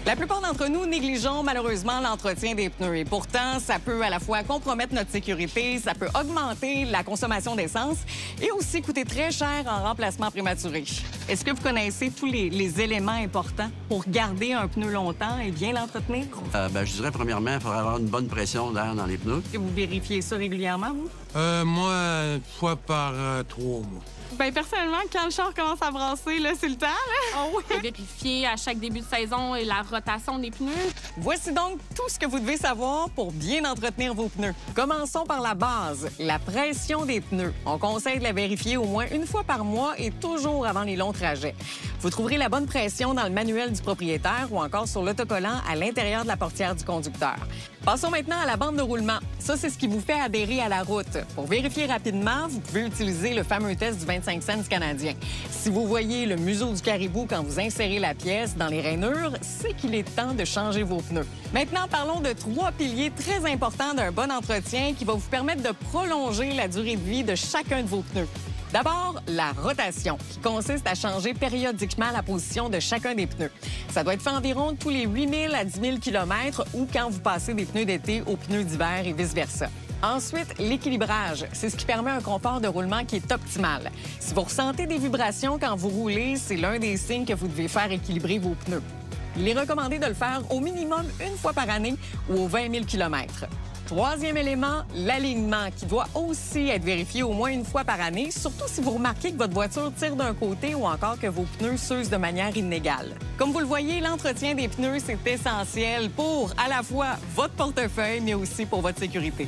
La plupart d'entre nous négligeons malheureusement l'entretien des pneus et pourtant, ça peut à la fois compromettre notre sécurité, ça peut augmenter la consommation d'essence et aussi coûter très cher en remplacement prématuré. Est-ce que vous connaissez tous les éléments importants pour garder un pneu longtemps et bien l'entretenir? Je dirais premièrement, il faudrait avoir une bonne pression d'air dans les pneus. Est-ce que vous vérifiez ça régulièrement, vous? Moi, une fois par 3 mois. Bien, personnellement, quand le char commence à brasser, là, c'est le temps. Là. Oh oui. Vérifier à chaque début de saison et la rotation des pneus. Voici donc tout ce que vous devez savoir pour bien entretenir vos pneus. Commençons par la base, la pression des pneus. On conseille de la vérifier au moins une fois par mois et toujours avant les longs trajets. Vous trouverez la bonne pression dans le manuel du propriétaire ou encore sur l'autocollant à l'intérieur de la portière du conducteur. Passons maintenant à la bande de roulement. Ça, c'est ce qui vous fait adhérer à la route. Pour vérifier rapidement, vous pouvez utiliser le fameux test du 25 cents canadien. Si vous voyez le museau du caribou quand vous insérez la pièce dans les rainures, c'est qu'il est temps de changer vos pneus. Maintenant, parlons de 3 piliers très importants d'un bon entretien qui va vous permettre de prolonger la durée de vie de chacun de vos pneus. D'abord, la rotation, qui consiste à changer périodiquement la position de chacun des pneus. Ça doit être fait environ tous les 8 000 à 10 000 km ou quand vous passez des pneus d'été aux pneus d'hiver et vice-versa. Ensuite, l'équilibrage. C'est ce qui permet un confort de roulement qui est optimal. Si vous ressentez des vibrations quand vous roulez, c'est l'un des signes que vous devez faire équilibrer vos pneus. Il est recommandé de le faire au minimum une fois par année ou aux 20 000 km. Troisième élément, l'alignement, qui doit aussi être vérifié au moins une fois par année, surtout si vous remarquez que votre voiture tire d'un côté ou encore que vos pneus s'usent de manière inégale. Comme vous le voyez, l'entretien des pneus, c'est essentiel pour à la fois votre portefeuille, mais aussi pour votre sécurité.